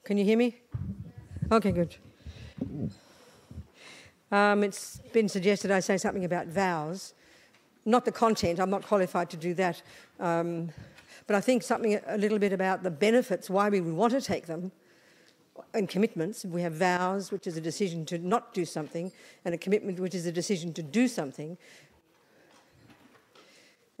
Can you hear me? Okay, good. It's been suggested I say something about vows. Not the content, I'm not qualified to do that. But I think something a little bit about the benefits, why we want to take them, and commitments. We have vows, which is a decision to not do something, and a commitment, which is a decision to do something.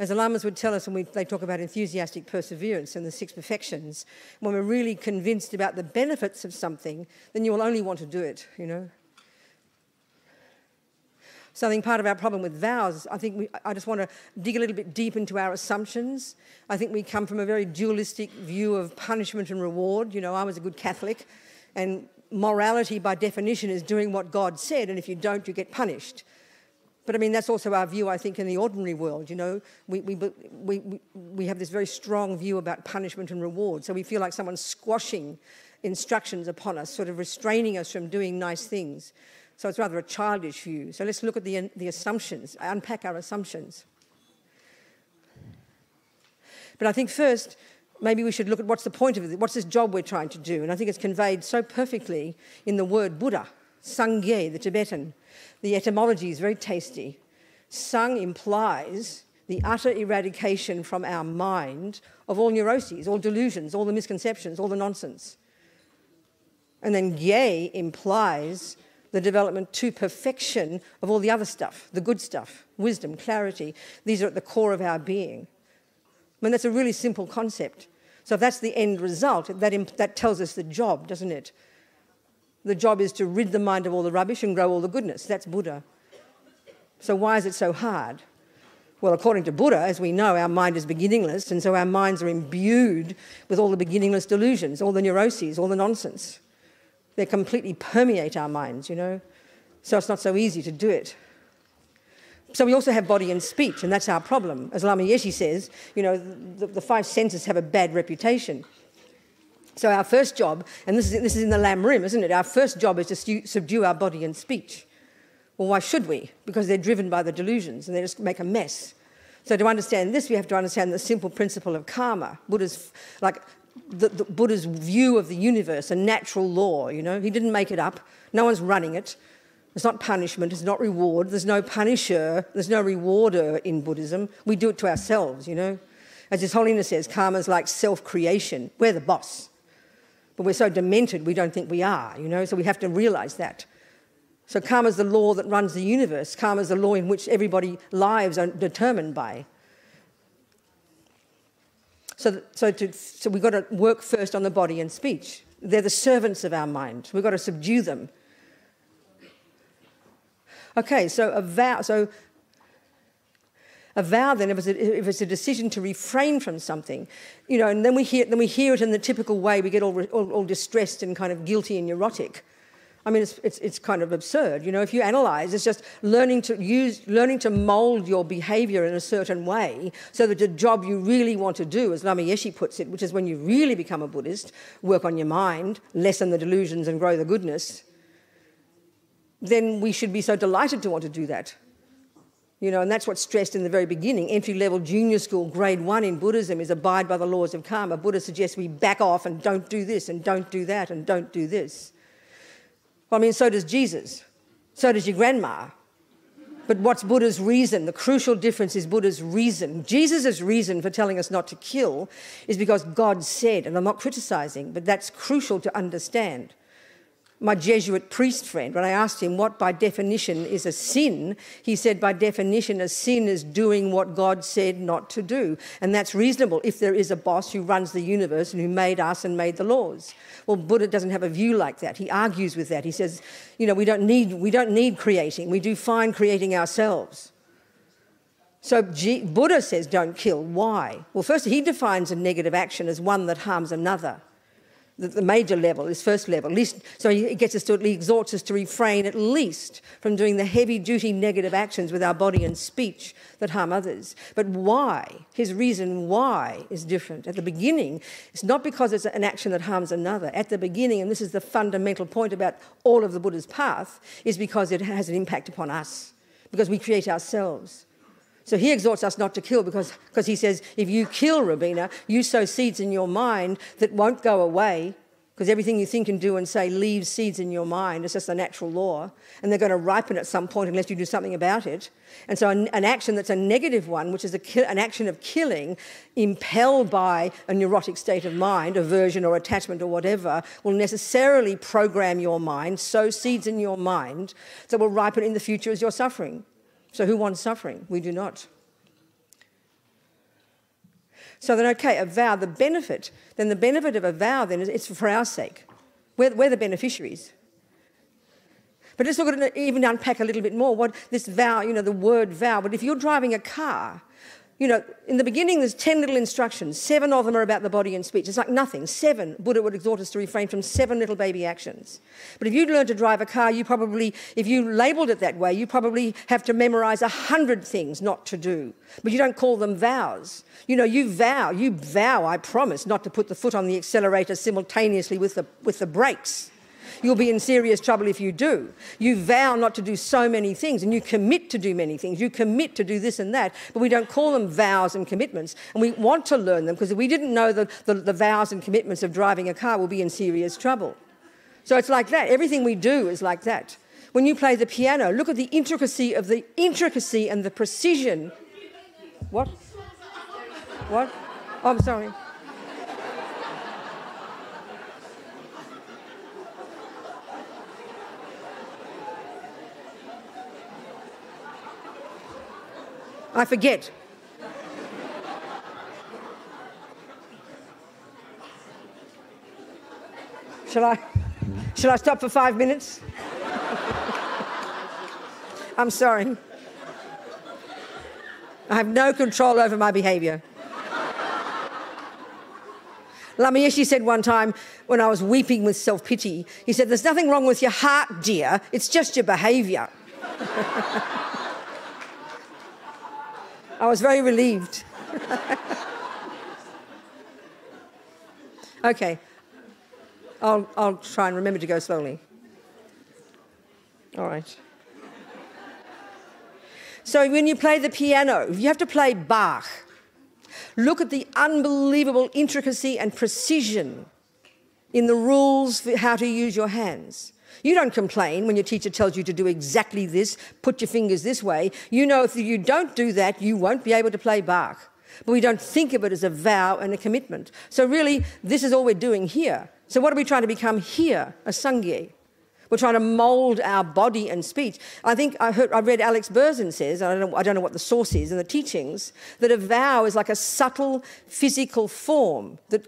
As the Lamas would tell us when they talk about enthusiastic perseverance and the 6 perfections, when we're really convinced about the benefits of something, then you will only want to do it, you know. So I think part of our problem with vows, I just want to dig a little bit deep into our assumptions. I think we come from a very dualistic view of punishment and reward. You know, I was a good Catholic, and morality by definition is doing what God said, and if you don't, you get punished. But I mean, that's also our view, I think, in the ordinary world. You know, we have this very strong view about punishment and reward. So we feel like someone's squashing instructions upon us, sort of restraining us from doing nice things. So it's rather a childish view. So let's look at the assumptions, unpack our assumptions. But I think first, maybe we should look at what's the point of it, what's this job we're trying to do? And I think it's conveyed so perfectly in the word Buddha, Sangye, the Tibetan. The etymology is very tasty. Sang implies the utter eradication from our mind of all neuroses, all delusions, all the misconceptions, all the nonsense. And then Gye implies the development to perfection of all the other stuff, the good stuff, wisdom, clarity. These are at the core of our being. I mean, that's a really simple concept. So if that's the end result, that tells us the job, doesn't it? The job is to rid the mind of all the rubbish and grow all the goodness. That's Buddha. So why is it so hard? Well, according to Buddha, as we know, our mind is beginningless, and so our minds are imbued with all the beginningless delusions, all the neuroses, all the nonsense. They completely permeate our minds, you know. So it's not so easy to do it. So we also have body and speech, and that's our problem. As Lama Yeshe says, you know, the 5 senses have a bad reputation. So our first job, and this is in the Lam Rim, isn't it? Our first job is to subdue our body and speech. Well, why should we? Because they're driven by the delusions and they just make a mess. So to understand this, we have to understand the simple principle of karma. Buddha's view of the universe, a natural law, you know. He didn't make it up. No one's running it. It's not punishment. It's not reward. There's no punisher. There's no rewarder in Buddhism. We do it to ourselves, you know. As His Holiness says, karma's like self-creation. We're the boss. But we're so demented we don't think we are, you know, so we have to realise that. So karma's the law that runs the universe. Karma's the law in which everybody's lives are determined by. So we've got to work first on the body and speech. They're the servants of our mind. We've got to subdue them. Okay, so a vow then, if it's a decision to refrain from something, you know, and then we hear it in the typical way. We get all distressed and kind of guilty and neurotic. I mean, it's kind of absurd, you know. If you analyse, it's just learning to mould your behaviour in a certain way, so that the job you really want to do, as Lama Yeshe puts it, which is when you really become a Buddhist, work on your mind, lessen the delusions, and grow the goodness. Then we should be so delighted to want to do that. You know, and that's what's stressed in the very beginning. Entry-level junior school, grade 1 in Buddhism is abide by the laws of karma. Buddha suggests we back off and don't do this and don't do that and don't do this. Well, I mean, so does Jesus. So does your grandma. But what's Buddha's reason? The crucial difference is Buddha's reason. Jesus' reason for telling us not to kill is because God said, and I'm not criticising, but that's crucial to understand. My Jesuit priest friend, when I asked him what by definition is a sin, he said by definition a sin is doing what God said not to do. And that's reasonable if there is a boss who runs the universe and who made us and made the laws. Well, Buddha doesn't have a view like that. He argues with that. He says, you know, we don't need creating. We do fine creating ourselves. So Buddha says don't kill. Why? Well, first he defines a negative action as one that harms another. The major level is first level. At least, so he exhorts us to refrain at least from doing the heavy-duty negative actions with our body and speech that harm others. But why? His reason why is different. At the beginning, it's not because it's an action that harms another. At the beginning, and this is the fundamental point about all of the Buddha's path, is because it has an impact upon us, because we create ourselves. So he exhorts us not to kill because he says, if you kill, Robina, you sow seeds in your mind that won't go away because everything you think and do and say leaves seeds in your mind. It's just a natural law, and they're going to ripen at some point unless you do something about it. And so an action that's a negative one, which is an action of killing, impelled by a neurotic state of mind, aversion or attachment or whatever, will necessarily program your mind, sow seeds in your mind that will ripen in the future as you're suffering. So who wants suffering? We do not. So then, okay, a vow, the benefit of a vow then is it's for our sake. We're the beneficiaries. But let's look at it, even unpack a little bit more what this vow, the word vow. But if you're driving a car, in the beginning there's 10 little instructions. 7 of them are about the body and speech. It's like nothing. 7, Buddha would exhort us to refrain from 7 little baby actions. But if you learn to drive a car, if you labelled it that way, you probably have to memorise 100 things not to do. But you don't call them vows. You vow, I promise, not to put the foot on the accelerator simultaneously with the brakes. You'll be in serious trouble if you do. You vow not to do so many things, and you commit to do many things. You commit to do this and that, but we don't call them vows and commitments. And we want to learn them, because if we didn't know the vows and commitments of driving a car, we'll be in serious trouble. So it's like that. Everything we do is like that. When you play the piano, look at the intricacy and the precision. What? What? Oh, I'm sorry. I forget. Shall I stop for 5 minutes? I'm sorry. I have no control over my behaviour. Lama Yeshe said one time when I was weeping with self-pity, he said, "There's nothing wrong with your heart, dear. It's just your behaviour." I was very relieved. Okay. I'll try and remember to go slowly. All right. So when you play the piano, if you have to play Bach, look at the unbelievable intricacy and precision in the rules for how to use your hands. You don't complain when your teacher tells you to do exactly this, put your fingers this way. You know if you don't do that, you won't be able to play Bach. But we don't think of it as a vow and a commitment. So really, this is all we're doing here. So what are we trying to become here? A Sangye. We're trying to mould our body and speech. I think I read Alex Berzin says, I don't know what the source is in the teachings, that a vow is like a subtle physical form that's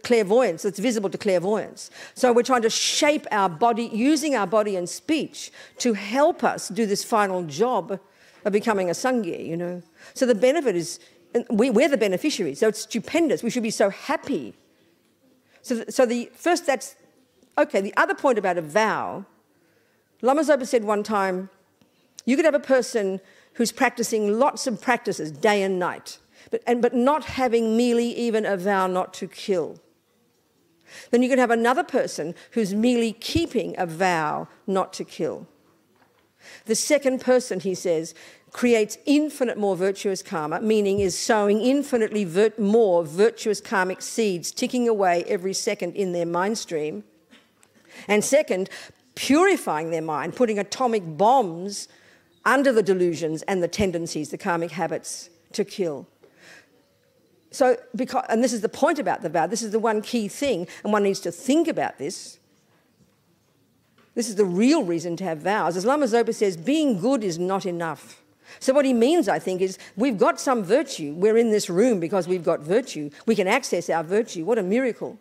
visible to clairvoyance. So we're trying to shape our body, using our body and speech to help us do this final job of becoming a Sangye, So the benefit is, we're the beneficiaries, so it's stupendous. We should be so happy. So the first, that's, okay, the other point about a vow, Lama Zopa said one time, you could have a person who's practicing lots of practices day and night, but not having merely even a vow not to kill. Then you could have another person who's merely keeping a vow not to kill. The second person, he says, creates infinite more virtuous karma, meaning is sowing infinitely more virtuous karmic seeds, ticking away every second in their mind stream. And second, purifying their mind, putting atomic bombs under the delusions and the tendencies, the karmic habits to kill. So, and this is the point about the vow, this is the one key thing, and one needs to think about this. This is the real reason to have vows. As Lama Zopa says, being good is not enough. So what he means, I think, is we've got some virtue. We're in this room because we've got virtue. We can access our virtue. What a miracle.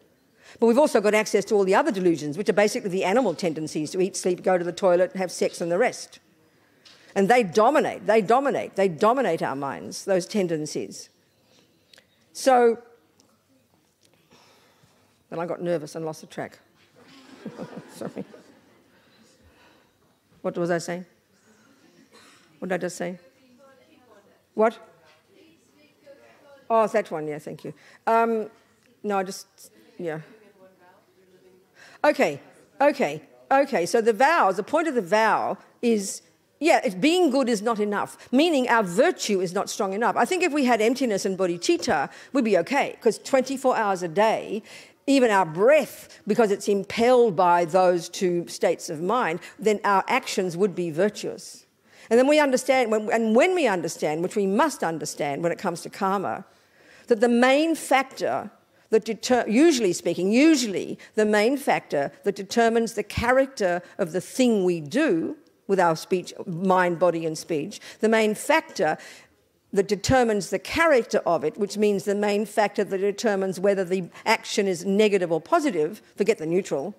But we've also got access to all the other delusions, which are basically the animal tendencies to eat, sleep, go to the toilet, have sex, and the rest. And they dominate our minds, those tendencies. So, then I got nervous and lost the track. Sorry. What was I saying? What did I just say? What? Oh, that one, yeah, thank you. Yeah. Okay, so the vows, the point of the vow is, being good is not enough, meaning our virtue is not strong enough. I think if we had emptiness and bodhicitta, we'd be okay, because 24 hours a day, even our breath, because it's impelled by those two states of mind, then our actions would be virtuous. And then we understand, when we understand, which we must understand when it comes to karma, that the main factor that usually the main factor that determines the character of the thing we do with our speech, mind, body and speech, the main factor that determines the character of it, which means the main factor that determines whether the action is negative or positive, forget the neutral,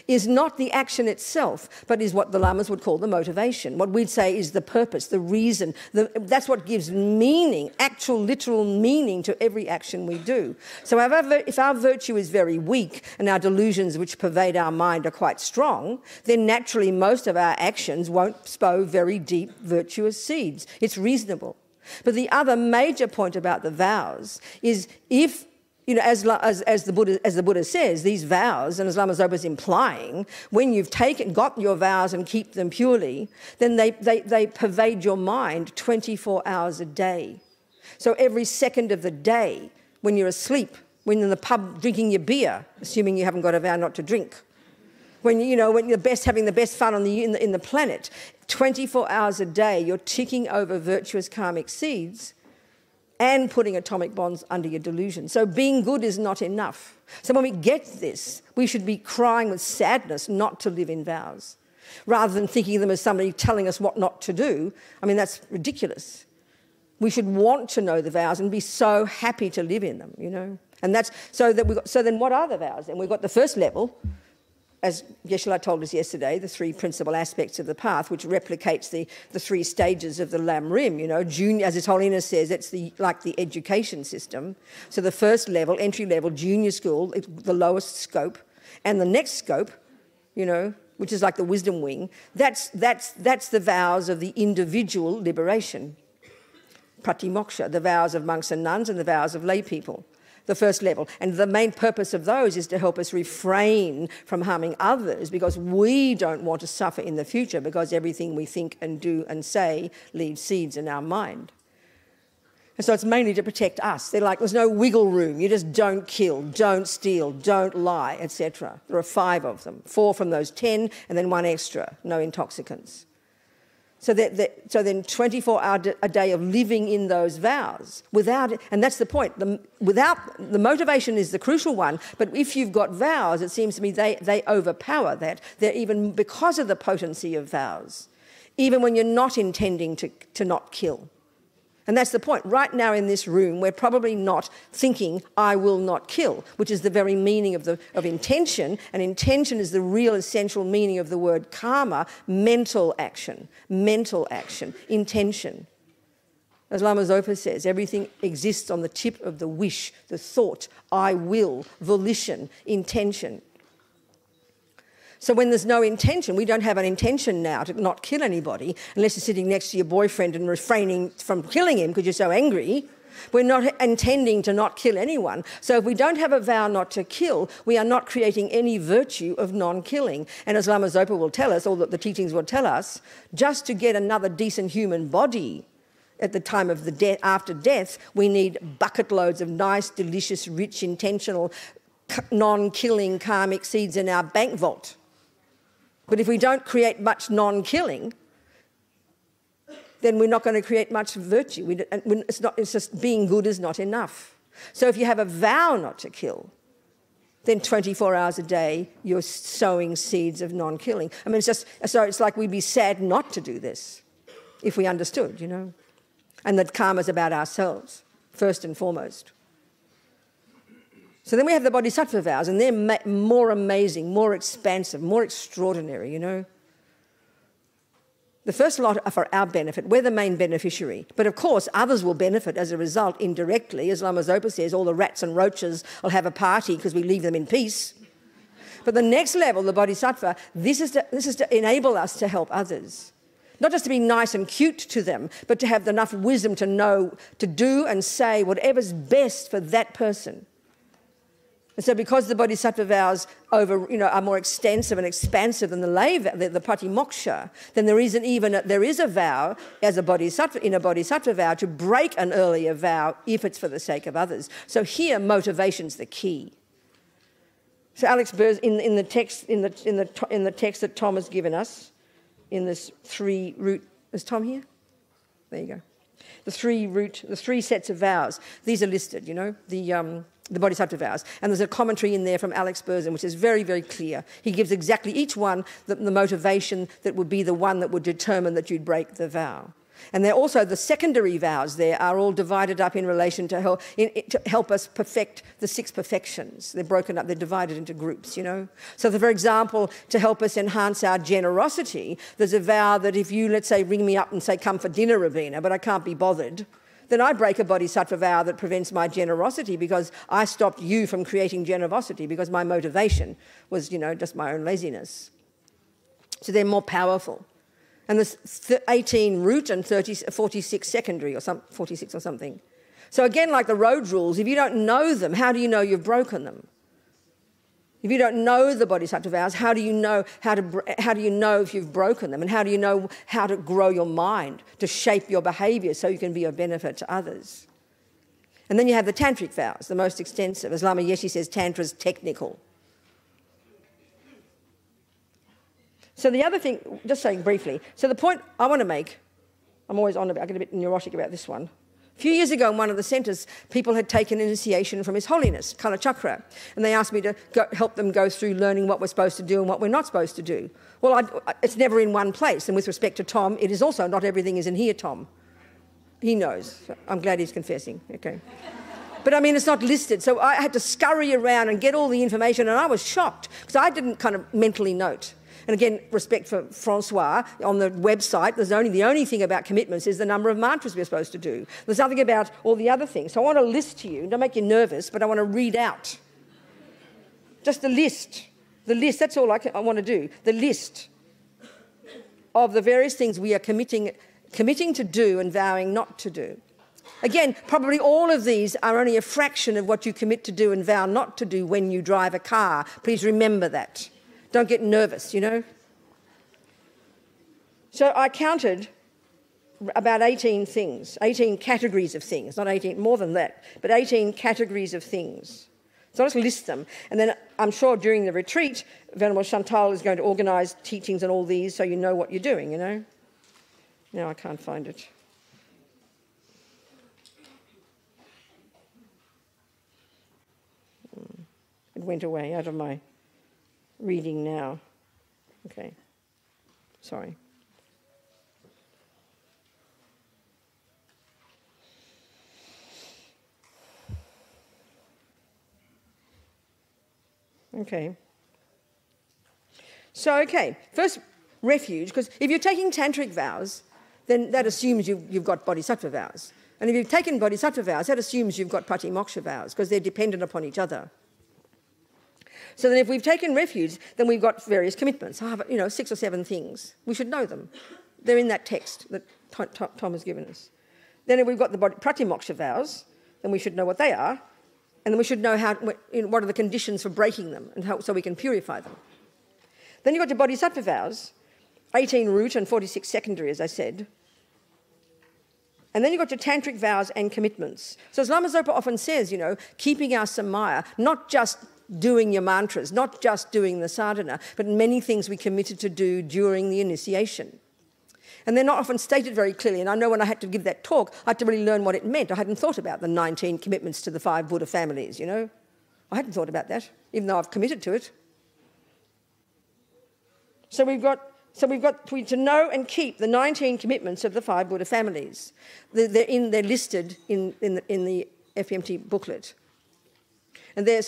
is not the action itself, but is what the lamas would call the motivation. What we'd say is the purpose, the reason. That's what gives meaning, actual literal meaning to every action we do. So if our virtue is very weak and our delusions which pervade our mind are quite strong, then naturally most of our actions won't sow very deep virtuous seeds. It's reasonable. But the other major point about the vows is if, you know, as the Buddha says, these vows, and as Lama Zopa is implying, when you've got your vows and keep them purely, then they pervade your mind 24 hours a day. So every second of the day, when you're asleep, when you're in the pub drinking your beer, assuming you haven't got a vow not to drink, when you're having the best fun in the planet, 24 hours a day, you're ticking over virtuous karmic seeds and putting atomic bonds under your delusion. So being good is not enough. So when we get this, we should be crying with sadness not to live in vows, rather than thinking of them as somebody telling us what not to do. I mean, that's ridiculous. We should want to know the vows and be so happy to live in them, you know. And that's so then what are the vows? And we've got the first level, as Geshe-la told us yesterday, the three principal aspects of the path, which replicates the three stages of the Lam Rim. You know, junior, as His Holiness says, it's like the education system. So the first level, entry level, junior school, the lowest scope, and the next scope, you know, which is like the wisdom wing. That's the vows of the individual liberation, pratimoksha, the vows of monks and nuns, and the vows of lay people. The first level. And the main purpose of those is to help us refrain from harming others, because we don't want to suffer in the future, because everything we think and do and say leaves seeds in our mind. And so it's mainly to protect us. They're like, there's no wiggle room. You just don't kill, don't steal, don't lie, etc. There are 5 of them, 4 from those 10 and then 1 extra, no intoxicants. So then 24 hours a day of living in those vows without, and that's the point, the motivation is the crucial one, but if you've got vows, it seems to me they overpower that. They're even because of the potency of vows, even when you're not intending to not kill. And that's the point. Right now in this room, we're probably not thinking, I will not kill, which is the very meaning of intention. And intention is the real essential meaning of the word karma, mental action, intention. As Lama Zopa says, everything exists on the tip of the wish, the thought, I will, volition, intention. So when there's no intention, we don't have an intention now to not kill anybody, unless you're sitting next to your boyfriend and refraining from killing him because you're so angry. We're not intending to not kill anyone. So if we don't have a vow not to kill, we are not creating any virtue of non-killing. And as Lama Zopa will tell us, or the teachings will tell us, just to get another decent human body at the time of the after death, we need bucket loads of nice, delicious, rich, intentional, non-killing karmic seeds in our bank vault. But if we don't create much non-killing, then we're not going to create much virtue. It's just being good is not enough. So if you have a vow not to kill, then 24 hours a day you're sowing seeds of non-killing. I mean, it's like we'd be sad not to do this if we understood, you know, and that karma's about ourselves first and foremost. So then we have the bodhisattva vows, and they're more amazing, more expansive, more extraordinary, you know. The first lot are for our benefit. We're the main beneficiary. But of course, others will benefit as a result indirectly. As Lama Zopa says, all the rats and roaches will have a party because we leave them in peace. But the next level, the bodhisattva, this is to enable us to help others. Not just to be nice and cute to them, but to have enough wisdom to know, to do and say whatever's best for that person. And so because the bodhisattva vows are more extensive and expansive than the lay the pratimoksha, then there is a vow as a bodhisattva vow to break an earlier vow if it's for the sake of others. So here motivation's the key. So Alex Burrs, in the text that Tom has given us, in this three root, is Tom here? There you go. The three sets of vows. These are listed, you know, the Bodhisattva vows. And there's a commentary in there from Alex Burrs, which is very, very clear. He gives exactly each one the motivation that would be the one that would determine that you'd break the vow. And they're also, the secondary vows there are all divided up in relation to help us perfect the 6 perfections. They're broken up, they're divided into groups, you know. So for example, to help us enhance our generosity, there's a vow that if you, let's say, ring me up and say, come for dinner, Robina, but I can't be bothered, then I break a bodhisattva vow that prevents my generosity because I stopped you from creating generosity because my motivation was, you know, just my own laziness. So they're more powerful. And there's 18 root and 46 secondary, or 46 or something. So again, like the road rules, if you don't know them, how do you know you've broken them? If you don't know the bodhisattva vows, how do you know if you've broken them? And how do you know how to grow your mind, to shape your behaviour so you can be of benefit to others? And then you have the tantric vows, the most extensive. As Lama Yeshe says, tantra's technical. So the other thing, just saying briefly, so the point I want to make, I'm always on about, I get a bit neurotic about this one. A few years ago in one of the centres, people had taken initiation from His Holiness, Kala Chakra, and they asked me to help them go through learning what we're supposed to do and what we're not supposed to do. Well, it's never in one place, and with respect to Tom, it is also not everything is in here, Tom. He knows. I'm glad he's confessing, okay. But I mean, it's not listed, so I had to scurry around and get all the information, and I was shocked, because I didn't kind of mentally note. And again, respect for Francois, on the website, the only thing about commitments is the number of mantras we're supposed to do. There's nothing about all the other things. So I want to list to you, don't make you nervous, but I want to read out. Just the list. The list, that's all I want to do. The list of the various things we are committing to do and vowing not to do. Again, probably all of these are only a fraction of what you commit to do and vow not to do when you drive a car. Please remember that. Don't get nervous, you know. So I counted about 18 things, 18 categories of things, not 18, more than that, but 18 categories of things. So I'll just list them. And then I'm sure during the retreat, Venerable Chantal is going to organise teachings on all these so you know what you're doing, you know. Now I can't find it. It went away out of my reading now. Okay. Sorry. Okay. So, okay, first, refuge, because if you're taking tantric vows, then that assumes you've got bodhisattva vows. And if you've taken bodhisattva vows, that assumes you've got patimoksha vows, because they're dependent upon each other. So then if we've taken refuge, then we've got various commitments, 6 or 7 things. We should know them. They're in that text that Tom has given us. Then if we've got the pratimoksha vows, then we should know what they are, and then we should know what are the conditions for breaking them, and so we can purify them. Then you've got your bodhisattva vows, 18 root and 46 secondary, as I said. And then you've got your tantric vows and commitments. So as Lama Zopa often says, keeping our samaya, not just doing your mantras, not just doing the sadhana, but many things we committed to do during the initiation. And they're not often stated very clearly, and I know when I had to give that talk, I had to really learn what it meant. I hadn't thought about the 19 commitments to the 5 Buddha families, I hadn't thought about that, even though I've committed to it. So we've got to know and keep the 19 commitments of the 5 Buddha families. They're listed in the FPMT booklet. And I'll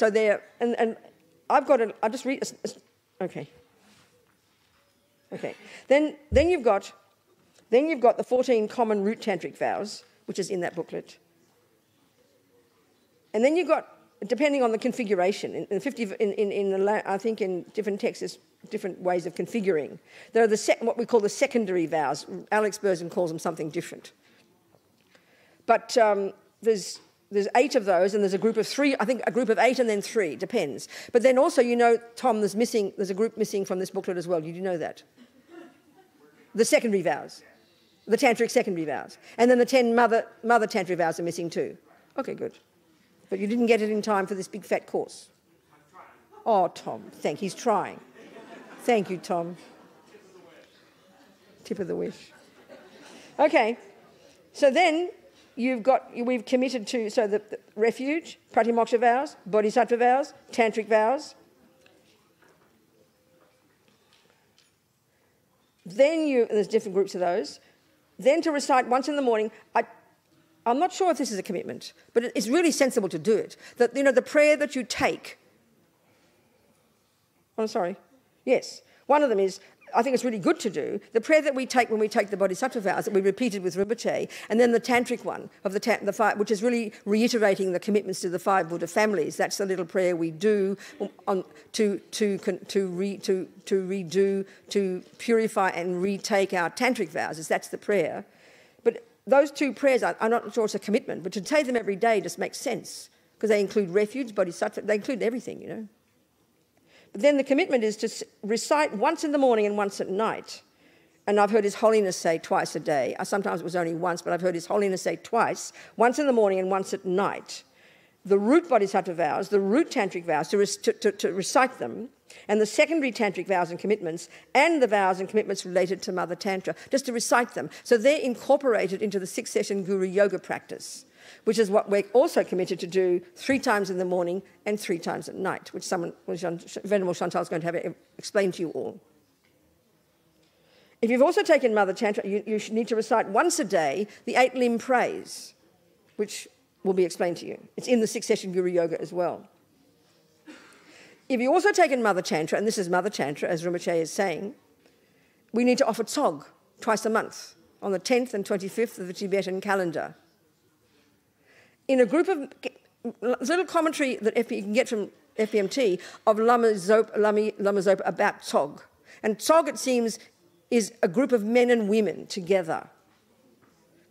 just read. Okay. Then you've got the 14 common root tantric vows, which is in that booklet. And then you've got, depending on the configuration, I think in different texts there's different ways of configuring. There are what we call the secondary vows. Alex Burson calls them something different. But there's 8 of those, and there's a group of 3, I think a group of 8 and then 3, depends. But then also, Tom, there's a group missing from this booklet as well. Did you know that? The secondary vows, the tantric secondary vows. And then the 10 mother tantric vows are missing too. Okay, good. But you didn't get it in time for this big fat course. Oh, Tom, he's trying. Thank you, Tom. Tip of the wish. Okay, so then we've committed to, so the refuge, pratimoksha vows, bodhisattva vows, tantric vows. Then there's different groups of those. Then to recite once in the morning, I'm not sure if this is a commitment, but it's really sensible to do it. That, the prayer that you take. I'm sorry. Yes. One of them is, I think it's really good to do, the prayer that we take when we take the bodhisattva vows that we repeated with Rinpoche, and then the tantric one of the five, which is really reiterating the commitments to the 5 Buddha families. That's the little prayer we do to redo, to purify and retake our tantric vows. That's the prayer. But those 2 prayers, I'm not sure it's a commitment, but to say them every day just makes sense because they include refuge, bodhisattva, they include everything, But then the commitment is to recite once in the morning and once at night. And I've heard His Holiness say twice a day. Sometimes it was only once, but I've heard His Holiness say twice, once in the morning and once at night. The root bodhisattva vows, the root tantric vows, to recite them, and the secondary tantric vows and commitments, and the vows and commitments related to Mother Tantra, just to recite them. So they're incorporated into the 6-session Guru Yoga practice, which is what we're also committed to do 3 times in the morning and 3 times at night, which Venerable Chantal is going to have explained to you all. If you've also taken Mother Tantra, you need to recite once a day the 8-limb praise, which will be explained to you. It's in the 6-session Guru Yoga as well. If you've also taken Mother Tantra, and this is Mother Tantra, as Rinpoche is saying, we need to offer tsog twice a month, on the 10th and 25th of the Tibetan calendar. In a group of little commentary that you can get from FPMT of Lama Zopa about tsog. And tsog, it seems, is a group of men and women together.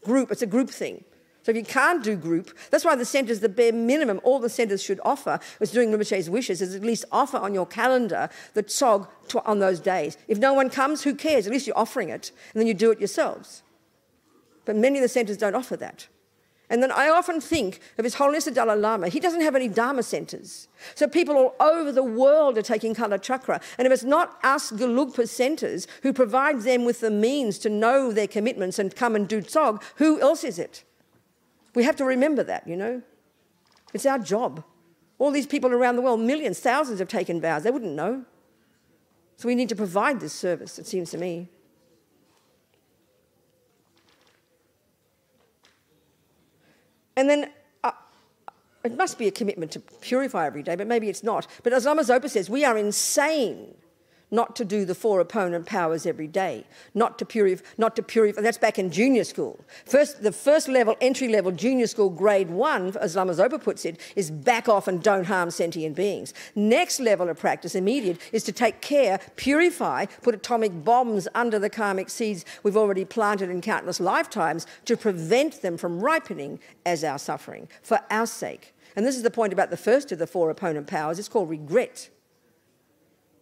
It's a group thing. So if you can't do group, that's why the centres, the bare minimum, all the centres should offer, was doing Rinpoche's wishes, is at least offer on your calendar the tsog on those days. If no one comes, who cares? At least you're offering it, and then you do it yourselves. But many of the centres don't offer that. And then I often think of His Holiness the Dalai Lama. He doesn't have any Dharma centres. So people all over the world are taking Kala Chakra. And if it's not us Gelugpa centres who provide them with the means to know their commitments and come and do tsog, who else is it? We have to remember that, It's our job. All these people around the world, millions, thousands have taken vows. They wouldn't know. So we need to provide this service, it seems to me. And then it must be a commitment to purify every day, but maybe it's not. But as Lama Zopa says, we are insane not to do the 4 opponent powers every day, not to purify. That's back in junior school. The first level, entry level, junior school, grade 1, as Lama Zopa puts it, is back off and don't harm sentient beings. Next level of practice, immediate, is to take care, purify, put atomic bombs under the karmic seeds we've already planted in countless lifetimes to prevent them from ripening as our suffering, for our sake. And this is the point about the first of the 4 opponent powers. It's called regret.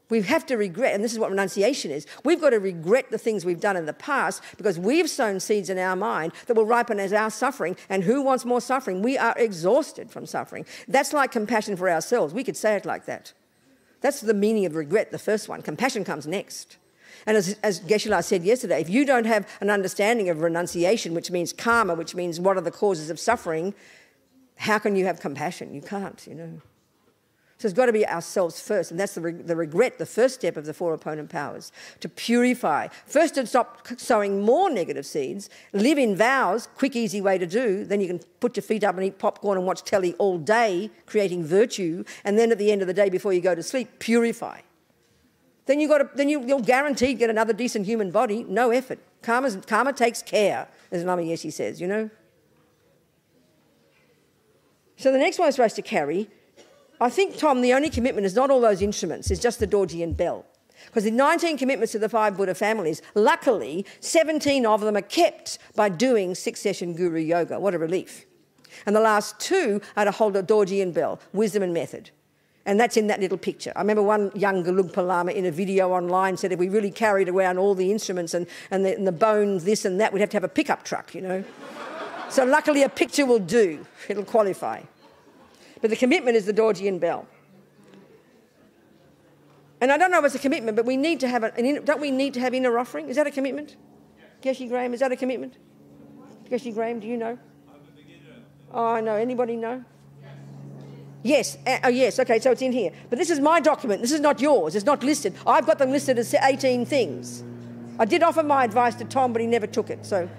We have to regret, and this is what renunciation is. We've got to regret the things we've done in the past because we've sown seeds in our mind that will ripen as our suffering. And who wants more suffering? We are exhausted from suffering. That's like compassion for ourselves. We could say it like that. That's the meaning of regret, the first one. Compassion comes next. And as Geshe-la said yesterday, if you don't have an understanding of renunciation, which means karma, which means what are the causes of suffering, how can you have compassion? You can't, So it's got to be ourselves first, and that's the regret, the first step of the 4 opponent powers, to purify. First, to stop sowing more negative seeds, live in vows, quick, easy way to do. Then you can put your feet up and eat popcorn and watch telly all day, creating virtue, and then at the end of the day, before you go to sleep, purify. Then you'll guaranteed get another decent human body, no effort. Karma takes care, as Lama Yeshe says, So the next one is supposed to carry. I think, Tom, the only commitment is not all those instruments, it's just the Dorji and bell. Because the 19 commitments to the 5 Buddha families, luckily, 17 of them are kept by doing 6-session Guru Yoga. What a relief. And the last 2 are to hold a Dorji and bell, wisdom and method. And that's in that little picture. I remember one young Gelugpa Lama in a video online said if we really carried around all the instruments and the bones, this and that, we'd have to have a pickup truck, So luckily a picture will do. It'll qualify. But the commitment is the Dorji and bell. And I don't know if it's a commitment, but we need to have don't we need to have inner offering? Is that a commitment? Yes. Geshe Graham, is that a commitment? Geshe Graham, do you know? Oh, no. Anybody know? Yes. Yes. Okay, so it's in here. But this is my document. This is not yours. It's not listed. I've got them listed as 18 things. I did offer my advice to Tom, but he never took it. So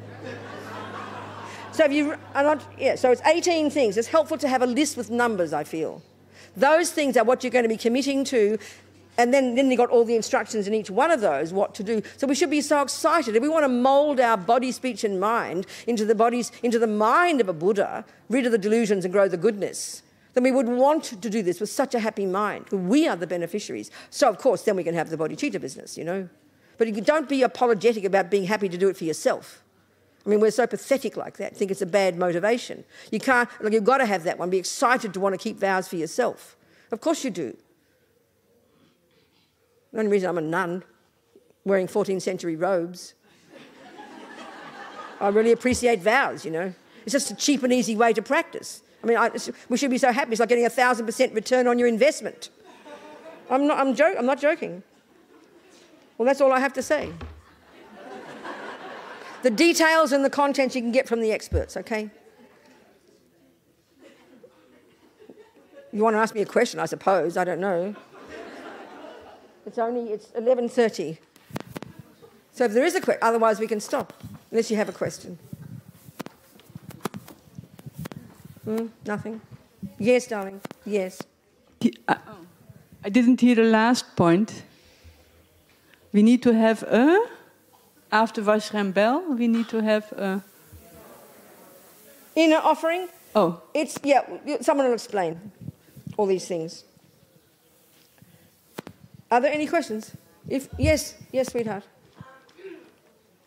if you are not, yeah, so it's 18 things. It's helpful to have a list with numbers, I feel. Those things are what you're going to be committing to. And then you've got all the instructions in each one of those, what to do. So we should be so excited. If we want to mould our body, speech and mind into the mind of a Buddha, rid of the delusions and grow the goodness, then we would want to do this with such a happy mind. We are the beneficiaries. So, of course, then we can have the bodhicitta business, you know. But don't be apologetic about being happy to do it for yourself. I mean, we're so pathetic like that, think it's a bad motivation. You can't, like, you've got to have that one. Be excited to want to keep vows for yourself. Of course you do. The only reason I'm a nun, wearing 14th century robes. I really appreciate vows, you know. It's just a cheap and easy way to practice. I mean, we should be so happy. It's like getting 1,000% return on your investment. I'm not joking. Well, that's all I have to say. The details and the contents you can get from the experts, okay? You want to ask me a question, I suppose. I don't know. It's 11:30. So if there is a question, otherwise we can stop, unless you have a question. Nothing? Yes, darling. Yes. I didn't hear the last point. We need to have after Vashrem Bell, we need to have inner offering? Oh. It's, yeah, someone will explain all these things. Are there any questions? Yes, sweetheart.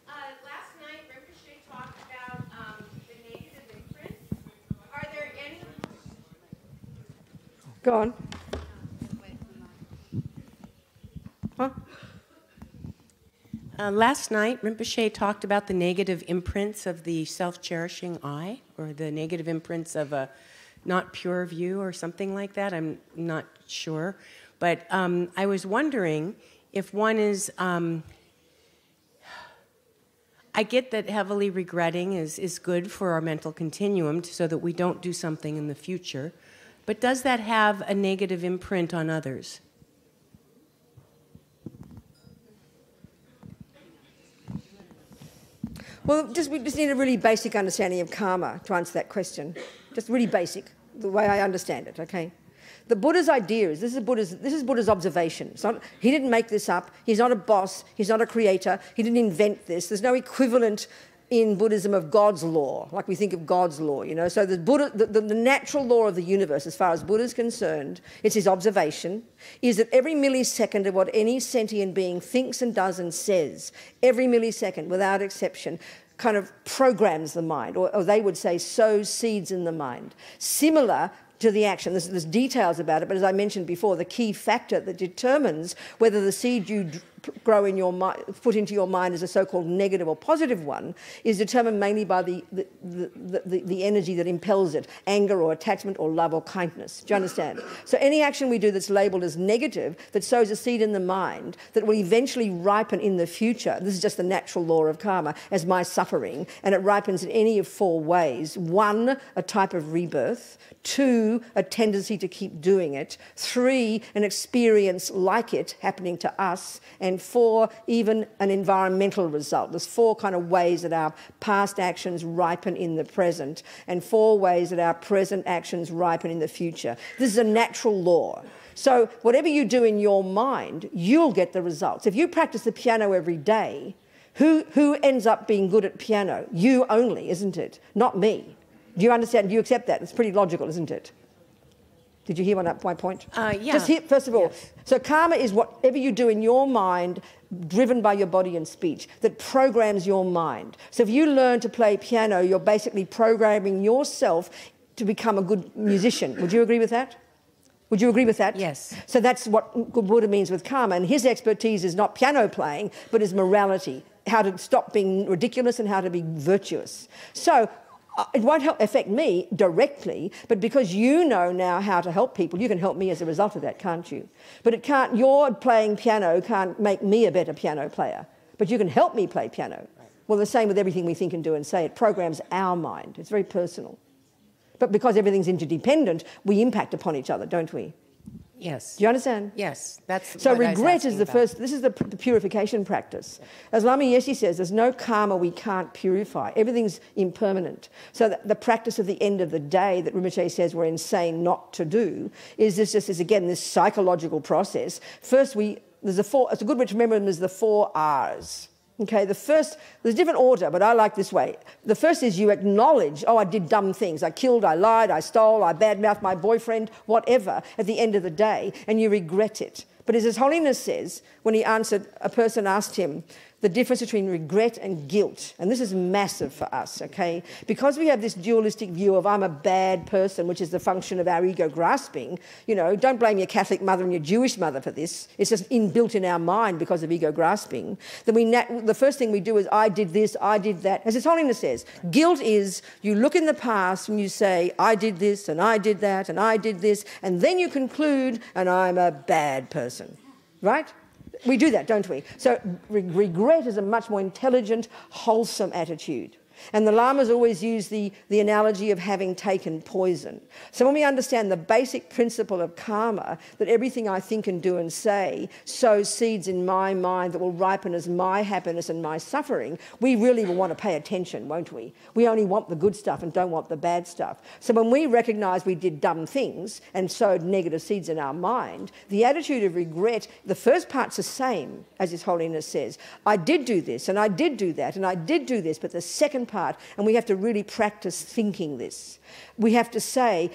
Last night, Rinpoche talked about the negative imprint. Are there any? Go on. Huh? Last night, Rinpoche talked about the negative imprints of the self-cherishing I, or the negative imprints of a not pure view or something like that. I'm not sure. But I was wondering if one is... I get that heavily regretting is good for our mental continuum so that we don't do something in the future. But does that have a negative imprint on others? Well, we just need a really basic understanding of karma to answer that question. Just really basic, the way I understand it, okay? The Buddha's idea is, this is Buddha's observation. It's not, he didn't make this up. He's not a boss. He's not a creator. He didn't invent this. There's no equivalent in Buddhism of God's law, like we think of God's law, you know. So the natural law of the universe, as far as Buddha is concerned, it's his observation, is that every millisecond of what any sentient being thinks and does and says, every millisecond, without exception, kind of programs the mind, or they would say sows seeds in the mind. Similar to the action. There's details about it, but as I mentioned before, the key factor that determines whether the seed you grow in your mind, put into your mind, is a so-called negative or positive one, is determined mainly by the energy that impels it, anger or attachment or love or kindness. Do you understand? So any action we do that's labelled as negative, that sows a seed in the mind, that will eventually ripen in the future, this is just the natural law of karma, as my suffering, and it ripens in any of four ways. 1, a type of rebirth. 2, a tendency to keep doing it. 3, an experience like it happening to us. And 4, even an environmental result. There's 4 kind of ways that our past actions ripen in the present, and 4 ways that our present actions ripen in the future. This is a natural law. So whatever you do in your mind, you'll get the results. If you practice the piano every day, who ends up being good at piano? You only, isn't it? Not me. Do you understand? Do you accept that? It's pretty logical, isn't it? Did you hear my point? Yeah. Just here, first of all. Yes. So karma is whatever you do in your mind, driven by your body and speech, that programs your mind. So if you learn to play piano, you're basically programming yourself to become a good musician. Would you agree with that? Would you agree with that? Yes. So that's what Buddha means with karma. And his expertise is not piano playing, but is morality, how to stop being ridiculous and how to be virtuous. So It won't affect me directly, but because you know now how to help people, you can help me as a result of that, can't you? But it can't, your playing piano can't make me a better piano player, but you can help me play piano. Well, the same with everything we think and do and say. It programs our mind. It's very personal. But because everything's interdependent, we impact upon each other, don't we? Yes. Do you understand? Yes. That's so what I was regret is asking the about. first, this is the purification practice. As Lama Yeshe says, there's no karma we can't purify. Everything's impermanent. So the practice of the end of the day that Rinpoche says we're insane not to do is again, this psychological process. First, it's a good way to remember them as the 4 R's. Okay, there's a different order, but I like this way. The first is you acknowledge, oh, I did dumb things. I killed, I lied, I stole, I badmouthed my boyfriend, whatever, at the end of the day, and you regret it. But as His Holiness says, when he answered, a person asked him the difference between regret and guilt, and this is massive for us, okay? Because we have this dualistic view of I'm a bad person, which is the function of our ego grasping, don't blame your Catholic mother and your Jewish mother for this. It's just inbuilt in our mind because of ego grasping. Then the first thing we do is I did this, I did that. As His Holiness says, guilt is you look in the past and you say, I did this and I did that and I did this, and then you conclude, and I'm a bad person, right? We do that, don't we? So regret is a much more intelligent, wholesome attitude. And the Lamas always use the analogy of having taken poison. So when we understand the basic principle of karma, that everything I think and do and say sows seeds in my mind that will ripen as my happiness and my suffering, we really will want to pay attention, won't we? We only want the good stuff and don't want the bad stuff. So when we recognise we did dumb things and sowed negative seeds in our mind, the attitude of regret, the first part's the same, as His Holiness says. I did do this and I did do that and I did do this, but the second part, and we have to really practice thinking this. We have to say,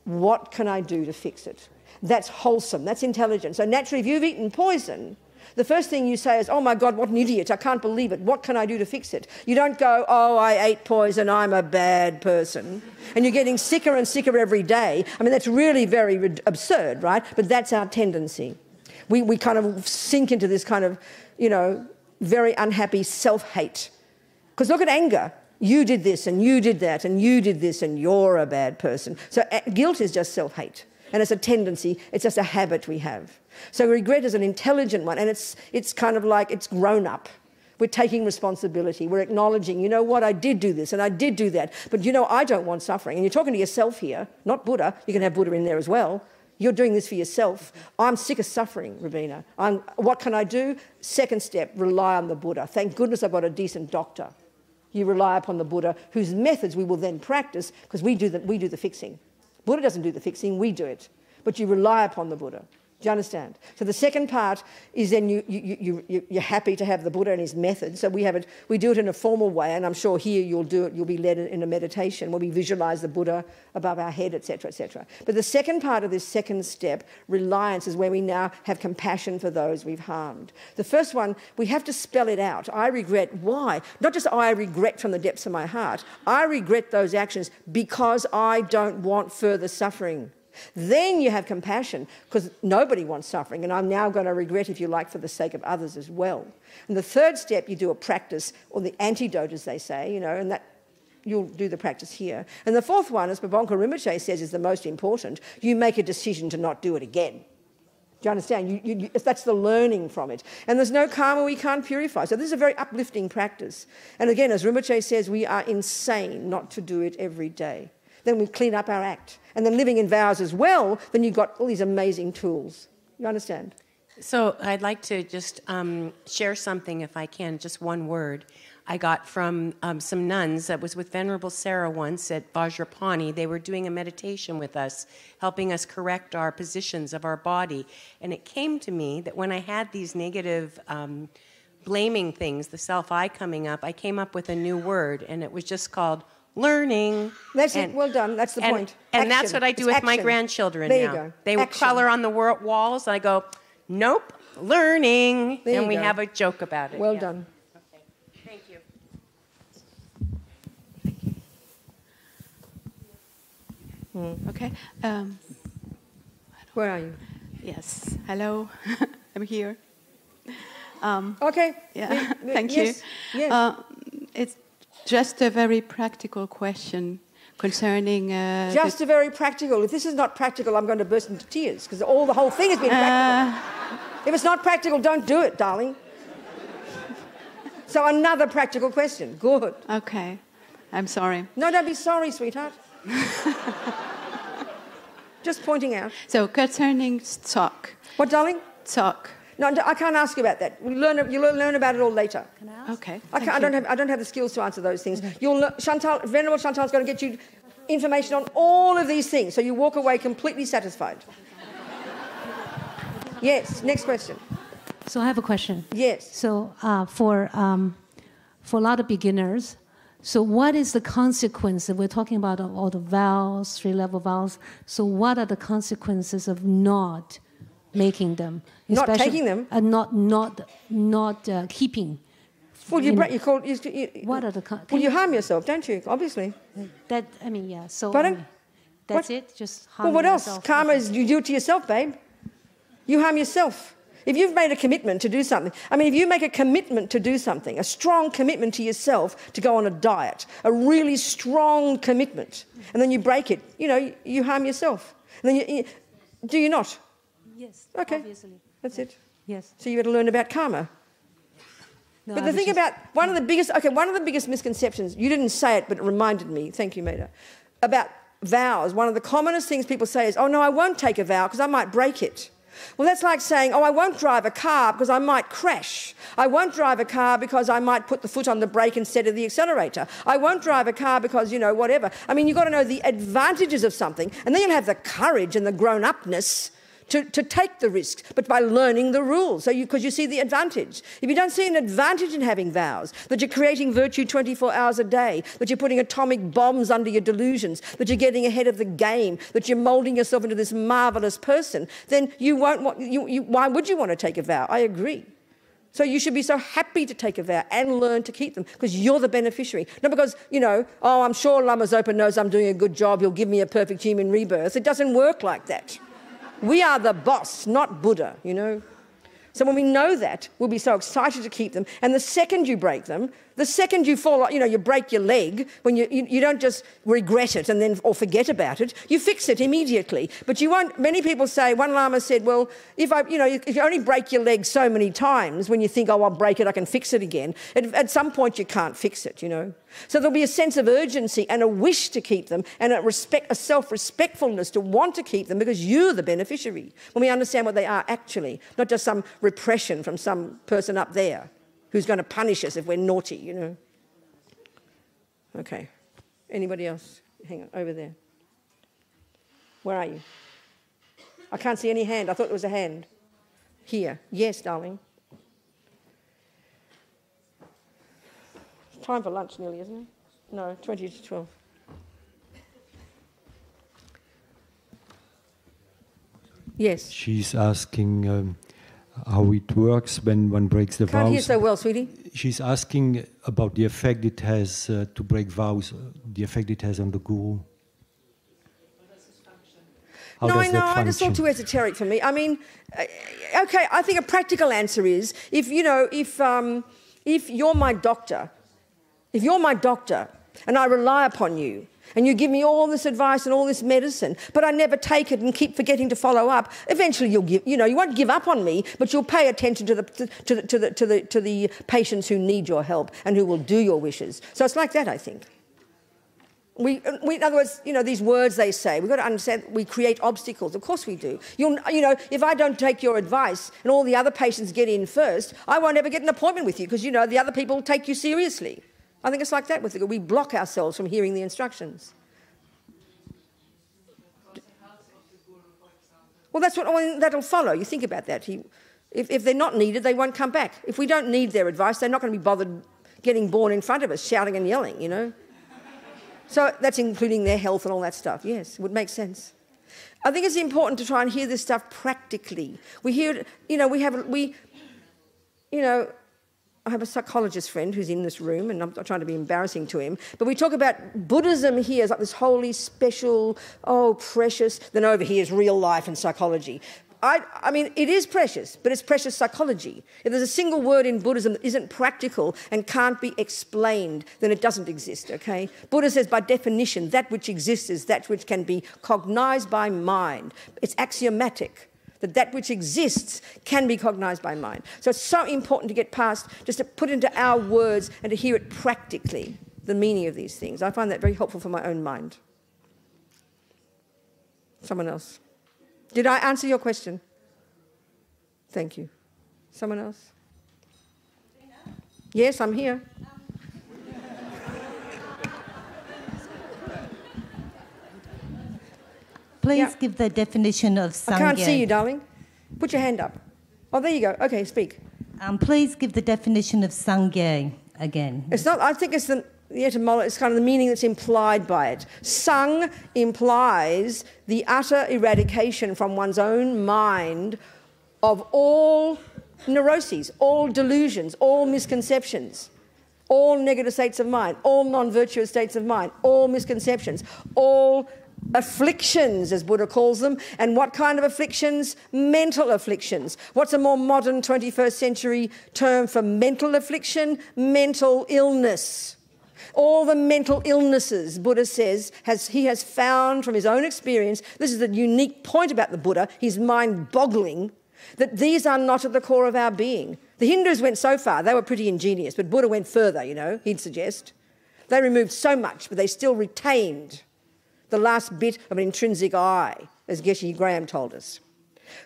what can I do to fix it? That's wholesome, that's intelligent. So naturally, if you've eaten poison, the first thing you say is, oh my God, what an idiot, I can't believe it. What can I do to fix it? You don't go, oh, I ate poison, I'm a bad person. And you're getting sicker and sicker every day. I mean, that's really very absurd, right? But that's our tendency. We kind of sink into this kind of, very unhappy self-hate. Because look at anger. You did this and you did that and you did this and you're a bad person. So guilt is just self-hate. And it's a tendency. It's just a habit we have. So regret is an intelligent one. And it's kind of like it's grown up. We're taking responsibility. We're acknowledging, you know what, I did do this and I did do that. But I don't want suffering. And you're talking to yourself here, not Buddha. You can have Buddha in there as well. You're doing this for yourself. I'm sick of suffering, Robina. What can I do? Second step, rely on the Buddha. Thank goodness I've got a decent doctor. You rely upon the Buddha, whose methods we will then practice, because we do the fixing. Buddha doesn't do the fixing, we do it. But you rely upon the Buddha. Do you understand? So the second part is then you're happy to have the Buddha and his method. So we do it in a formal way, and I'm sure here you'll be led in a meditation where we visualise the Buddha above our head, etc., etc. But the second part of this second step, reliance, is where we now have compassion for those we've harmed. The first one, we have to spell it out. I regret. Why? Not just I regret from the depths of my heart. I regret those actions because I don't want further suffering. Then you have compassion, because nobody wants suffering, and I'm now going to regret, if you like, for the sake of others as well. And the third step, you do a practice, or the antidote, as they say, and that you'll do the practice here. And the fourth one, as Pabonka Rinpoche says, is the most important. You make a decision to not do it again. Do you understand? That's the learning from it. And there's no karma we can't purify. So this is a very uplifting practice. And again, as Rinpoche says, we are insane not to do it every day. Then we clean up our act. And then living in vows as well, then you've got all these amazing tools. You understand? So I'd like to just share something, if I can, just one word. I got from some nuns that was with Venerable Sarah once at Vajrapani. They were doing a meditation with us, helping us correct our positions of our body. And it came to me that when I had these negative blaming things, the self-I coming up, I came up with a new word, and it was just called learning. That's it. Well done. That's the point. And that's what I do with my grandchildren now. There you go. They will color on the walls, and I go, nope, learning. And we have a joke about it. Well done. Okay. Thank you. Okay. Where are you? Yes. Hello. I'm here. Okay. Yeah. Thank you. Yes. Just a very practical question concerning... Just a very practical. If this is not practical, I'm going to burst into tears because the whole thing has been practical. If it's not practical, don't do it, darling. So another practical question. Good. Okay. I'm sorry. No, don't be sorry, sweetheart. Just pointing out. So concerning talk. What, darling? Talk. No, I can't ask you about that. You'll learn about it all later. Can I ask? Okay. I don't have the skills to answer those things. Venerable Chantal's going to get you information on all of these things, so you walk away completely satisfied. Yes. Next question. So I have a question. Yes. So for a lot of beginners, so what is the consequence? We're talking about all the vowels, 3-level vowels. So what are the consequences of not making them? Not taking them? Not keeping. Well, what are the well, you harm yourself, don't you? Obviously. That, I mean, yeah. So Pardon? That's What? it? Just harming Well, what else? yourself. Karma is you do it to yourself, babe. You harm yourself. If you've made a commitment to do something, I mean, if you make a commitment to do something, a strong commitment to yourself to go on a diet, a really strong commitment, and then you break it, you harm yourself. And then do you not? Yes, Okay. obviously. That's it. Yes. So you got to learn about karma. No, But I the was thing just- about one of the biggest misconceptions, you didn't say it, but it reminded me, thank you, Maida, about vows. One of the commonest things people say is, oh, no, I won't take a vow because I might break it. Well, that's like saying, oh, I won't drive a car because I might crash. I won't drive a car because I might put the foot on the brake instead of the accelerator. I won't drive a car because, whatever. I mean, you've got to know the advantages of something, and then you'll have the courage and the grown-upness to take the risks, but by learning the rules, because you see the advantage. If you don't see an advantage in having vows, that you're creating virtue 24 hours a day, that you're putting atomic bombs under your delusions, that you're getting ahead of the game, that you're moulding yourself into this marvellous person, then you won't want, why would you want to take a vow? I agree. So you should be so happy to take a vow and learn to keep them because you're the beneficiary. Not because, oh, I'm sure Lama Zopa knows I'm doing a good job, he'll give me a perfect human rebirth. It doesn't work like that. We are the boss, not Buddha, So when we know that, we'll be so excited to keep them. And the second you break them, the second you fall, you break your leg, when you don't just regret it or forget about it, you fix it immediately. But you won't, many people say, one Lama said, well, if you only break your leg so many times, when you think, oh, I'll break it, I can fix it again, at some point you can't fix it, So there'll be a sense of urgency and a wish to keep them and a self-respectfulness to want to keep them because you're the beneficiary. When we understand what they are actually, not just some repression from some person up there who's going to punish us if we're naughty, Okay. Anybody else? Hang on, over there. Where are you? I can't see any hand. I thought there was a hand. Here. Yes, darling. Time for lunch nearly, isn't it? No, 20 to 12. Yes. She's asking how it works when one breaks the vows. Can't hear so well, sweetie. She's asking about the effect it has to break vows, the effect it has on the guru. How does that function? It's all too esoteric for me. I mean, okay, I think a practical answer is if you're my doctor, and I rely upon you, and you give me all this advice and all this medicine, but I never take it and keep forgetting to follow up, eventually you won't give up on me, but you'll pay attention to the patients who need your help and who will do your wishes. So it's like that, I think. We, in other words, these words they say, we've got to understand we create obstacles. Of course we do. If I don't take your advice and all the other patients get in first, I won't ever get an appointment with you because, the other people take you seriously. I think it's like that with the good. We block ourselves from hearing the instructions. Well, that'll follow. You think about that. If they're not needed, they won't come back. If we don't need their advice, they're not going to be bothered getting born in front of us, shouting and yelling, So that's including their health and all that stuff. Yes, it would make sense. I think it's important to try and hear this stuff practically. We hear it, I have a psychologist friend who's in this room, and I'm not trying to be embarrassing to him, but we talk about Buddhism here as like this holy, special, oh, precious, then over here is real life and psychology. I mean, it is precious, but it's precious psychology. If there's a single word in Buddhism that isn't practical and can't be explained, then it doesn't exist, okay? Buddha says, by definition, that which exists is that which can be cognized by mind. It's axiomatic that that which exists can be cognized by mind. So it's so important to get past, just to put into our words and to hear it practically, the meaning of these things. I find that very helpful for my own mind. Someone else. Did I answer your question? Thank you. Someone else? Yes, I'm here. Please give the definition of Sangye. I can't see you, darling. Put your hand up. Oh, there you go. Okay, speak. Please give the definition of Sangye again. It's not, I think it's the etymology, it's kind of the meaning that's implied by it. Sang implies the utter eradication from one's own mind of all neuroses, all delusions, all misconceptions, all negative states of mind, all non-virtuous states of mind, all misconceptions, all afflictions, as Buddha calls them. And what kind of afflictions? Mental afflictions. What's a more modern 21st century term for mental affliction? Mental illness. All the mental illnesses, Buddha says, he has found from his own experience, this is the unique point about the Buddha, he's mind-boggling, that these are not at the core of our being. The Hindus went so far, they were pretty ingenious, but Buddha went further, you know, he'd suggest. They removed so much, but they still retained the last bit of an intrinsic I, as Geshe Graham told us.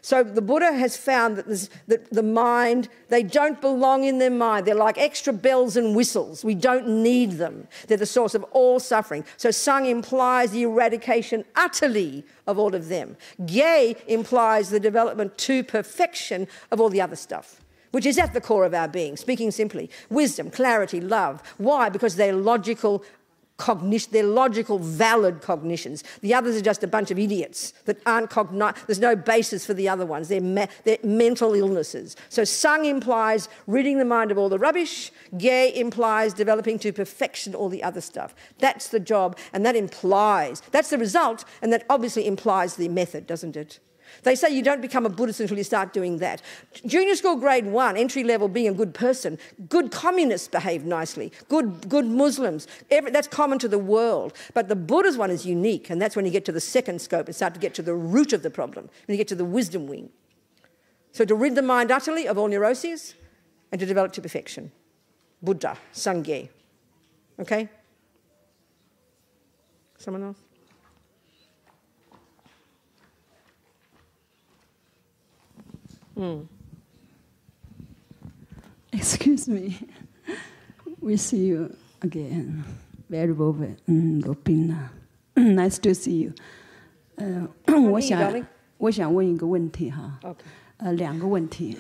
So the Buddha has found that the mind, they don't belong in their mind. They're like extra bells and whistles. We don't need them. They're the source of all suffering. So Sang implies the eradication utterly of all of them. Gye implies the development to perfection of all the other stuff, which is at the core of our being, speaking simply. Wisdom, clarity, love. Why? Because they're logical cognition, they're logical, valid cognitions. The others are just a bunch of idiots that aren't there's no basis for the other ones. They're mental illnesses. So Sang implies ridding the mind of all the rubbish. Gye implies developing to perfection all the other stuff. That's the job, and that implies, that's the result, and that obviously implies the method, doesn't it? They say you don't become a Buddhist until you start doing that. Junior school grade 1, entry level, being a good person, good communists behave nicely, good Muslims, that's common to the world. But the Buddha's one is unique, and that's when you get to the second scope and start to get to the root of the problem, when you get to the wisdom wing. So to rid the mind utterly of all neuroses and to develop to perfection. Buddha, Sangye. Okay? Someone else? Excuse me. We see you again. Venerable Robina. Nice to see you. 我想问一个问题哈，两个问题。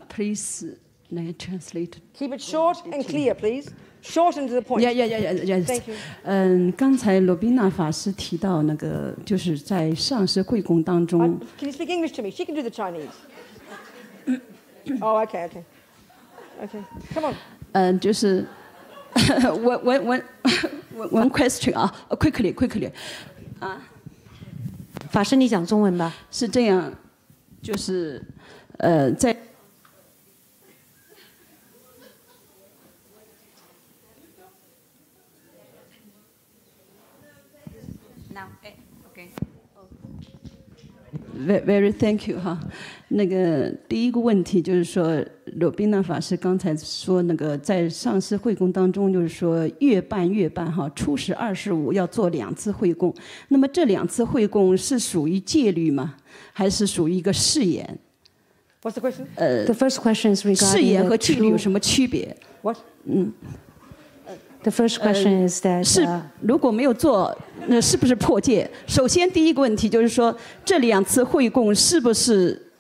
Please translate. Keep it short and clear, please. Short and to the point. Yeah. Thank you. 刚才罗宾娜法师提到那个，就是在上师会供当中。Can you speak English to me? She can do the Chinese. Oh, okay. Come on. 就是 one question 啊 ，quickly 啊。法师，你讲中文吧。是这样，就是在。Very thank you 哈。那个第一个问题就是说，罗宾娜法师刚才说那个在上师会供当中，就是说月半哈，初始25要做2次会供。那么这2次会供是属于戒律吗？还是属于一个誓言 ？What's the question? The first question is regarding 誓言和戒律有什么区别 ？What? The first question is that 是如果没有做，那是不是破戒？首先第一个问题就是说，这2次会供是不是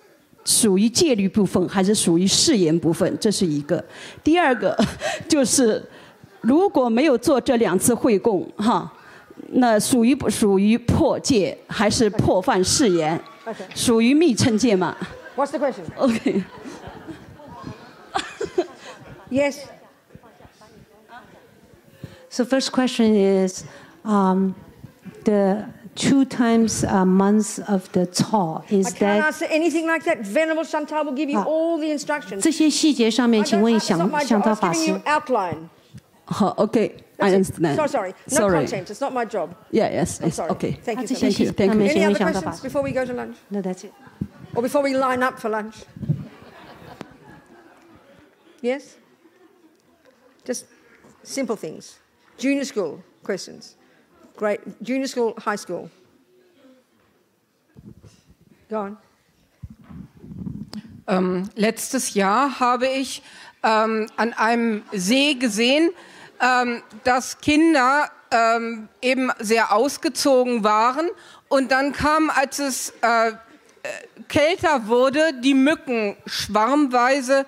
属于戒律部分，还是属于誓言部分？这是一个。第二个就是如果没有做这2次会供，哈，那属于不属于破戒，还是破犯誓言？属于密乘戒吗 ？What's the question? OK Yes. So first question is, the 2 times a month of the Cao, I is can't that answer anything like that. Venerable Chantal will give you all the instructions. 这些细节上面，请问 It's not my 想 job. 到 I 法 was giving 师 you。outline. 好，OK, I That's it. understand. Sorry. No Sorry. content. It's not my job. Yeah, yes, I'm it's sorry. okay. Thank you. 这 so 些 much. 细 Thank 节 you, 上面， thank ，Any 请问 other 想到法 questions 师。 before we go to lunch? No, that's it. Or before we line up for lunch? Yes? Just simple things. Junior school questions. Great. Junior school, high school. Go on. Letztes Jahr habe ich an einem See gesehen, dass Kinder eben sehr ausgezogen waren. Und dann kamen, als es kälter wurde, die Mücken schwarmweise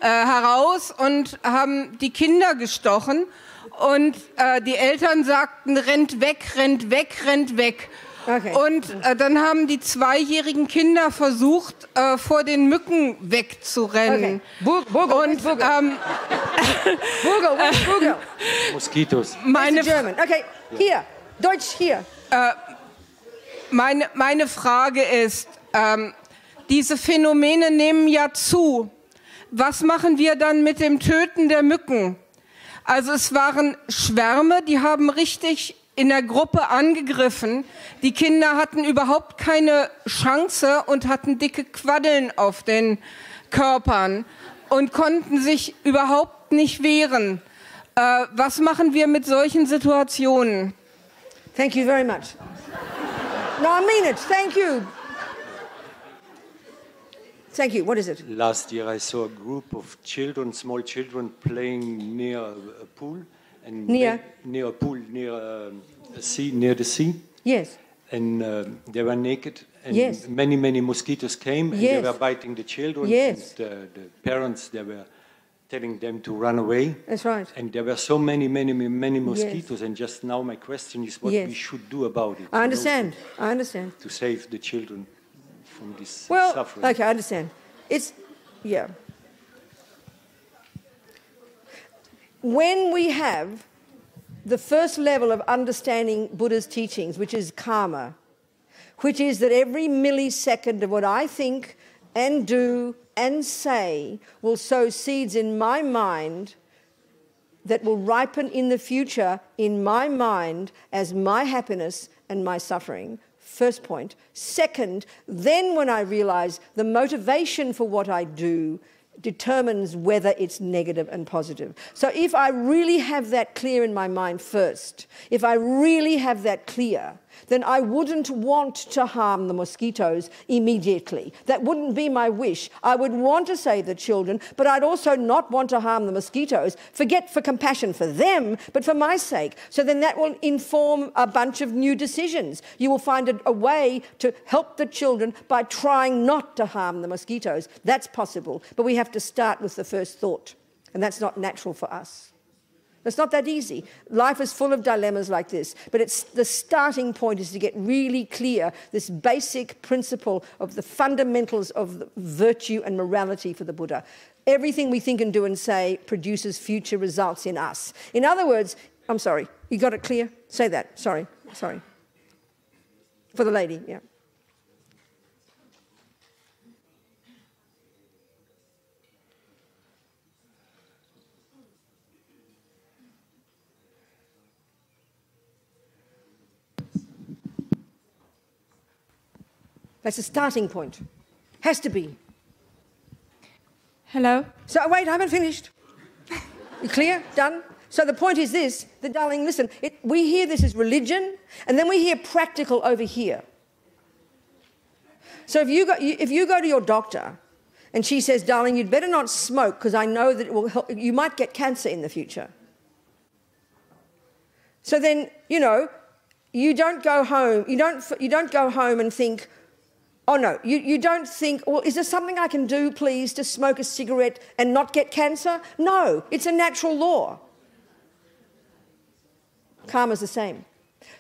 heraus und haben die Kinder gestochen. Und die Eltern sagten, rennt weg, rennt weg, rennt weg. Okay. Und dann haben die 2-jährigen Kinder versucht, vor den Mücken wegzurennen. Okay. Burgle. Burgle. Mosquitoes. Mr. German. Okay, hier. Deutsch hier. Meine Frage ist, diese Phänomene nehmen ja zu. Was machen wir dann mit dem Töten der Mücken? Also es waren Schwärme, die haben richtig in der Gruppe angegriffen. Die Kinder hatten überhaupt keine Chance und hatten dicke Quaddeln auf den Körpern und konnten sich überhaupt nicht wehren. Was machen wir mit solchen Situationen? Thank you very much. No, I mean it. Thank you. Thank you. What is it? Last year I saw a group of children, small children, playing near a pool. And Near a pool, near a sea, near the sea. Yes. And they were naked, and Yes. many mosquitoes came, and Yes. they were biting the children. Yes. And the parents, they were telling them to run away. That's right. And there were so many mosquitoes. And just now my question is what Yes. we should do about it. I understand. I understand. To save the children from this Well, suffering. okay, I understand. Yeah. When we have the first level of understanding Buddha's teachings, which is karma, which is that every millisecond of what I think and do and say will sow seeds in my mind that will ripen in the future in my mind as my happiness and my suffering. First point. Second, then when I realize the motivation for what I do determines whether it's negative and positive. So if I really have that clear in my mind first, if I really have that clear, then I wouldn't want to harm the mosquitoes immediately. That wouldn't be my wish. I would want to save the children, but I'd also not want to harm the mosquitoes. Forget for compassion for them, but for my sake. So then that will inform a bunch of new decisions. You will find a way to help the children by trying not to harm the mosquitoes. That's possible, but we have to start with the first thought, and that's not natural for us. It's not that easy. Life is full of dilemmas like this, but it's the starting point is to get really clear this basic principle of the fundamentals of the virtue and morality for the Buddha. Everything we think and do and say produces future results in us. In other words, I'm sorry, you got it clear? Say that. Sorry. For the lady, yeah. That's a starting point. Has to be. Hello? So, wait, I haven't finished. You clear? Done? So the point is this, darling, listen, we hear this as religion, and then we hear practical over here. So if you go to your doctor, and she says, darling, you'd better not smoke, because I know that it will help, you might get cancer in the future. So then, you don't go home, you don't go home and think, oh no, you don't think, well, is there something I can do, please, to smoke a cigarette and not get cancer? No, it's a natural law. Karma's the same.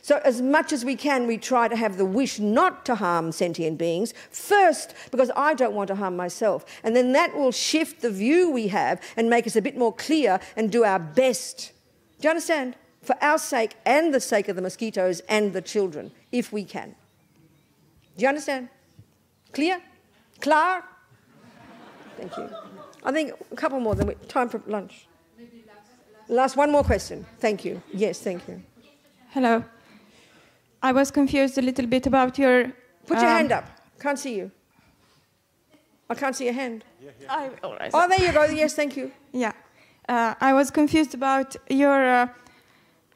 So as much as we can, we try to have the wish not to harm sentient beings, first because I don't want to harm myself. And then that will shift the view we have and make us a bit more clear and do our best. Do you understand? For our sake and the sake of the mosquitoes and the children, if we can. Do you understand? Clear? Klar? Thank you. I think a couple more, then time for lunch. Last one more question. Thank you. Yes, thank you. Hello. I was confused a little bit about your... Put your hand up. Can't see you. I can't see your hand. Oh, there you go. Yes, thank you. Yeah. I was confused about your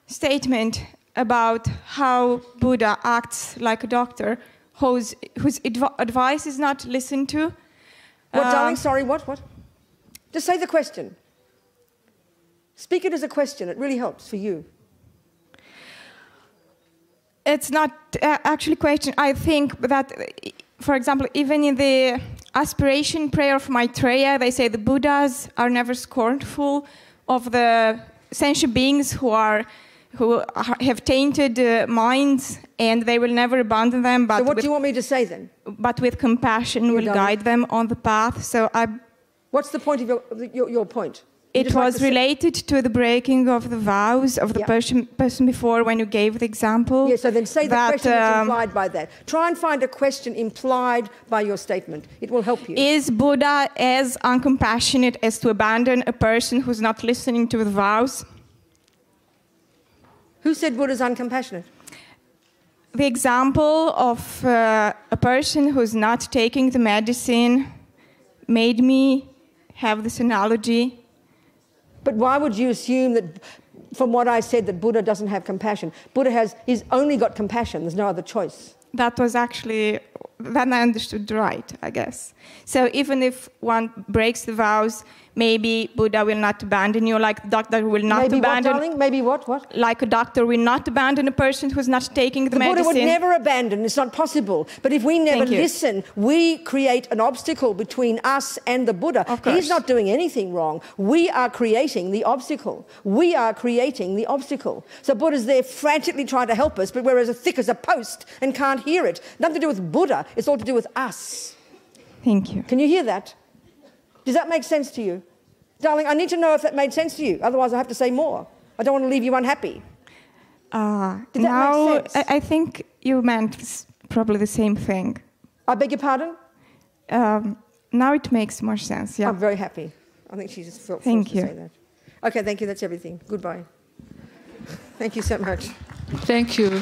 statement about how Buddha acts like a doctor whose advice is not listened to. What, darling? Sorry, what? Just say the question. Speak it as a question. It really helps for you. It's not actually a question. I think that, for example, even in the aspiration prayer of Maitreya, they say the Buddhas are never scornful of the sentient beings who have tainted minds, and they will never abandon them. But so what do you want me to say then? But with compassion will guide them on the path. So what's the point of your point? It was related to the breaking of the vows of the person before when you gave the example. Yeah, so then say the question that's implied by that. Try and find a question implied by your statement. It will help you. Is Buddha as uncompassionate as to abandon a person who's not listening to the vows? Who said Buddha's uncompassionate? The example of a person who's not taking the medicine made me have this analogy. But why would you assume that, from what I said, that Buddha doesn't have compassion? He's only got compassion. There's no other choice. That was actually, then I understood right, I guess. So even if one breaks the vows, maybe Buddha will not abandon you, like a doctor will not abandon... Maybe what, darling? Maybe what? Like a doctor will not abandon a person who's not taking the medicine. Buddha would never abandon. It's not possible. But if we never listen, we create an obstacle between us and the Buddha. Of course. He's not doing anything wrong. We are creating the obstacle. We are creating the obstacle. So Buddha's there frantically trying to help us, but we're as thick as a post and can't hear it. Nothing to do with Buddha. It's all to do with us. Thank you. Can you hear that? Does that make sense to you? Darling, I need to know if that made sense to you. Otherwise, I have to say more. I don't want to leave you unhappy. Did that make sense? I think you meant probably the same thing. I beg your pardon? Now it makes more sense, yeah. I'm very happy. I think she just felt forced to say that. Okay, thank you. That's everything. Goodbye. Thank you so much. Thank you.